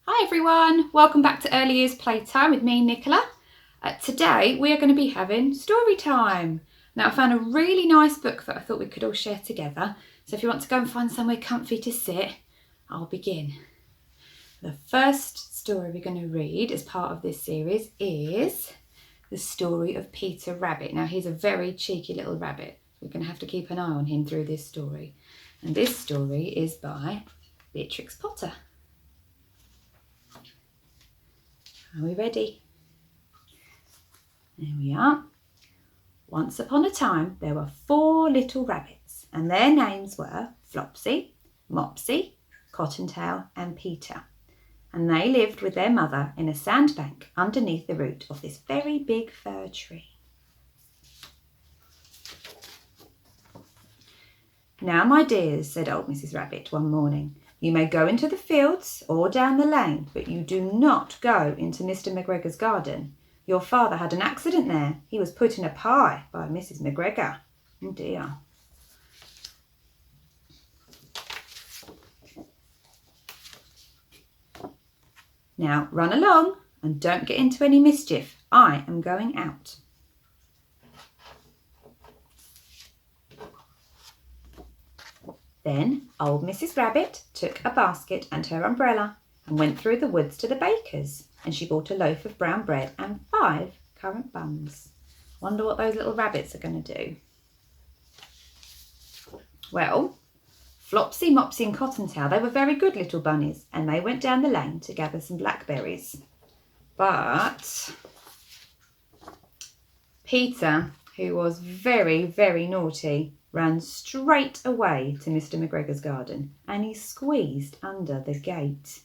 Hi everyone, welcome back to Early Years Playtime with me, Nicola. Today we are going to be having story time. Now I found a really nice book that I thought we could all share together. So if you want to go and find somewhere comfy to sit, I'll begin. The first story we're going to read as part of this series is the story of Peter Rabbit. Now he's a very cheeky little rabbit. We're going to have to keep an eye on him through this story. And this story is by Beatrix Potter. Are we ready? There we are. Once upon a time, there were 4 little rabbits, and their names were Flopsy, Mopsy, Cottontail, and Peter. And they lived with their mother in a sandbank underneath the root of this very big fir tree. "Now, my dears," said old Mrs. Rabbit one morning, "you may go into the fields or down the lane, but you do not go into Mr. McGregor's garden. Your father had an accident there. He was put in a pie by Mrs. McGregor." Oh dear. "Now run along and don't get into any mischief. I am going out." Then old Mrs. Rabbit took a basket and her umbrella and went through the woods to the baker's, and she bought a loaf of brown bread and 5 currant buns. Wonder what those little rabbits are going to do. Well, Flopsy, Mopsy and Cottontail, they were very good little bunnies, and they went down the lane to gather some blackberries. But Peter, who was very, very naughty, ran straight away to Mr. McGregor's garden, and he squeezed under the gate.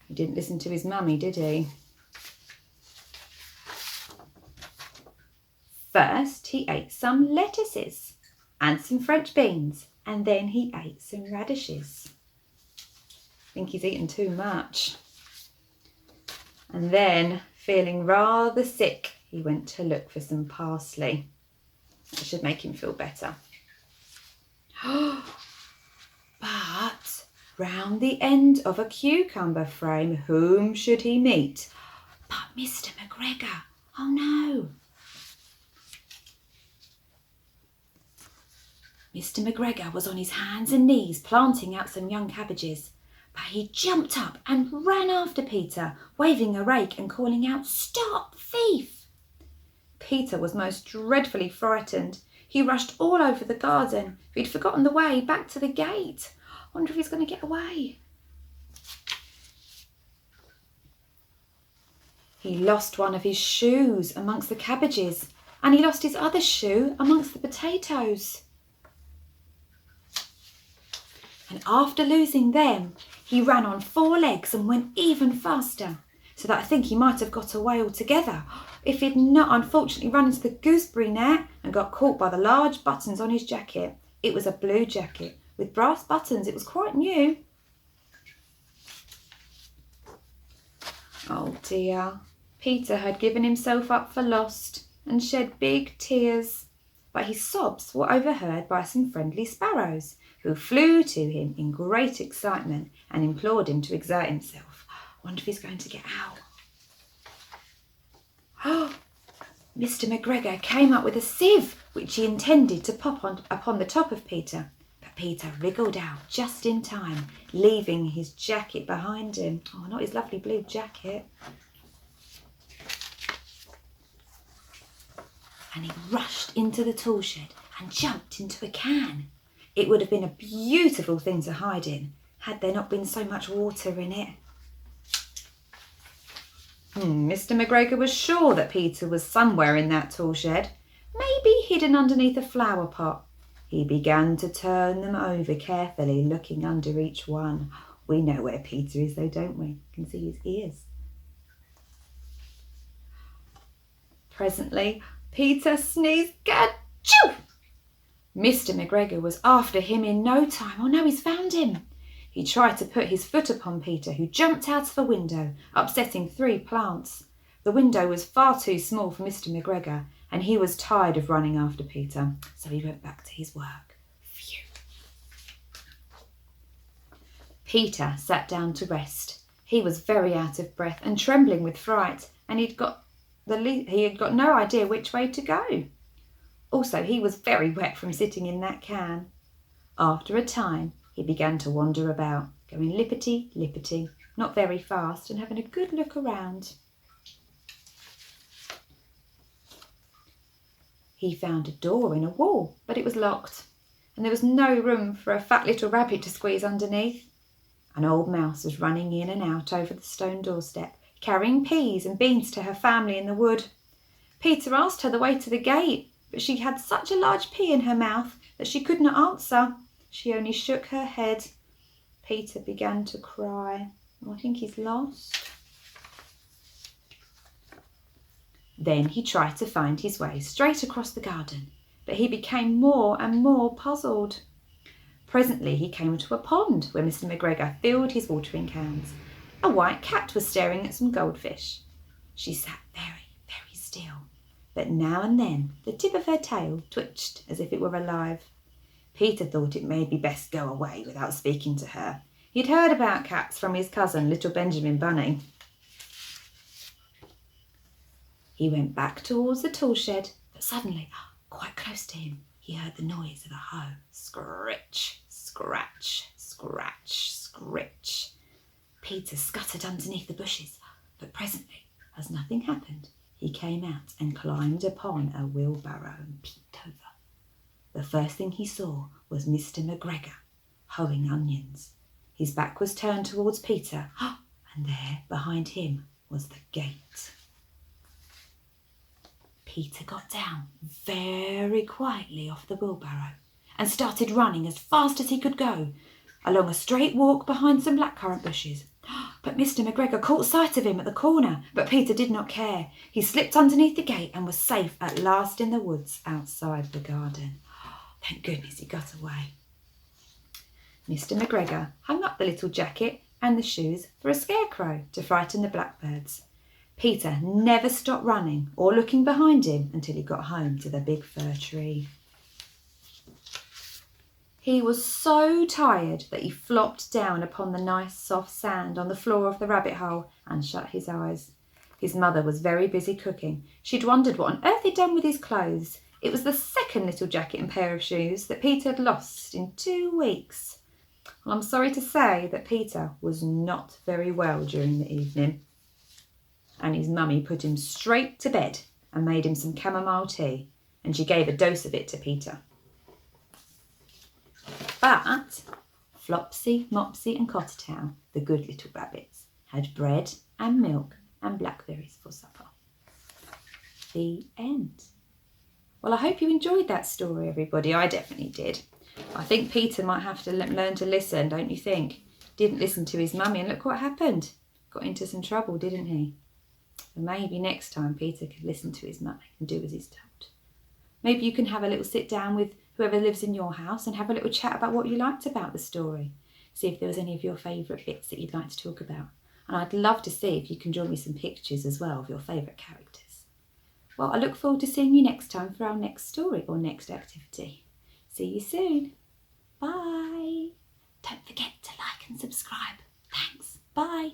He didn't listen to his mummy, did he? First, he ate some lettuces and some French beans, and then he ate some radishes. I think he's eaten too much. And then, feeling rather sick, he went to look for some parsley. That should make him feel better. But round the end of a cucumber frame, whom should he meet but Mr. McGregor? Oh no! Mr. McGregor was on his hands and knees planting out some young cabbages, but he jumped up and ran after Peter, waving a rake and calling out, "Stop, thief!" Peter was most dreadfully frightened. He rushed all over the garden. He'd forgotten the way back to the gate. Wonder if he's going to get away. He lost one of his shoes amongst the cabbages, and he lost his other shoe amongst the potatoes. And after losing them, he ran on 4 legs and went even faster, so that I think he might have got away altogether if he'd not unfortunately run into the gooseberry net and got caught by the large buttons on his jacket. It was a blue jacket with brass buttons. It was quite new. Oh dear. Peter had given himself up for lost and shed big tears, but his sobs were overheard by some friendly sparrows, who flew to him in great excitement and implored him to exert himself. Wonder if he's going to get out. Oh, Mr. McGregor came up with a sieve, which he intended to pop upon the top of Peter. But Peter wriggled out just in time, leaving his jacket behind him. Oh, not his lovely blue jacket. And he rushed into the tool shed and jumped into a can. It would have been a beautiful thing to hide in, had there not been so much water in it. Mr. McGregor was sure that Peter was somewhere in that tool shed, maybe hidden underneath a flower pot. He began to turn them over carefully, looking under each one. We know where Peter is though, don't we? You can see his ears. Presently, Peter sneezed, "Ka-choo!" Mr. McGregor was after him in no time. Oh no, he's found him. He tried to put his foot upon Peter, who jumped out of the window, upsetting 3 plants. The window was far too small for Mr. McGregor, and he was tired of running after Peter, so he went back to his work. Phew. Peter sat down to rest. He was very out of breath and trembling with fright, and he had got no idea which way to go. Also, he was very wet from sitting in that can. After a time, he began to wander about, going lippity-lippity, not very fast, and having a good look around. He found a door in a wall, but it was locked, and there was no room for a fat little rabbit to squeeze underneath. An old mouse was running in and out over the stone doorstep, carrying peas and beans to her family in the wood. Peter asked her the way to the gate, but she had such a large pea in her mouth that she could not answer. She only shook her head. Peter began to cry. Oh, I think he's lost. Then he tried to find his way straight across the garden, but he became more and more puzzled. Presently he came to a pond where Mr. McGregor filled his watering cans. A white cat was staring at some goldfish. She sat very, very still, but now and then the tip of her tail twitched as if it were alive. Peter thought it may be best go away without speaking to her. He'd heard about cats from his cousin, little Benjamin Bunny. He went back towards the tool shed, but suddenly, quite close to him, he heard the noise of a hoe. Scritch, scratch, scratch, scritch. Peter scuttered underneath the bushes, but presently, as nothing happened, he came out and climbed upon a wheelbarrow and peeped over. The first thing he saw was Mr. McGregor hoeing onions. His back was turned towards Peter, and there, behind him, was the gate. Peter got down very quietly off the wheelbarrow and started running as fast as he could go, along a straight walk behind some blackcurrant bushes. But Mr. McGregor caught sight of him at the corner, but Peter did not care. He slipped underneath the gate and was safe at last in the woods outside the garden. Thank goodness he got away. Mr. McGregor hung up the little jacket and the shoes for a scarecrow to frighten the blackbirds. Peter never stopped running or looking behind him until he got home to the big fir tree. He was so tired that he flopped down upon the nice soft sand on the floor of the rabbit hole and shut his eyes. His mother was very busy cooking. She'd wondered what on earth he'd done with his clothes. It was the second little jacket and pair of shoes that Peter had lost in 2 weeks. Well, I'm sorry to say that Peter was not very well during the evening, and his mummy put him straight to bed and made him some chamomile tea, and she gave a dose of it to Peter. But Flopsy, Mopsy and Cottertail, the good little rabbits, had bread and milk and blackberries for supper. The end. Well, I hope you enjoyed that story, everybody. I definitely did. I think Peter might have to learn to listen, don't you think? Didn't listen to his mummy, and look what happened. Got into some trouble, didn't he? And maybe next time Peter could listen to his mummy and do as he's told. Maybe you can have a little sit down with whoever lives in your house and have a little chat about what you liked about the story. See if there was any of your favourite bits that you'd like to talk about. And I'd love to see if you can draw me some pictures as well of your favourite characters. Well, I look forward to seeing you next time for our next story or next activity. See you soon. Bye. Don't forget to like and subscribe. Thanks. Bye.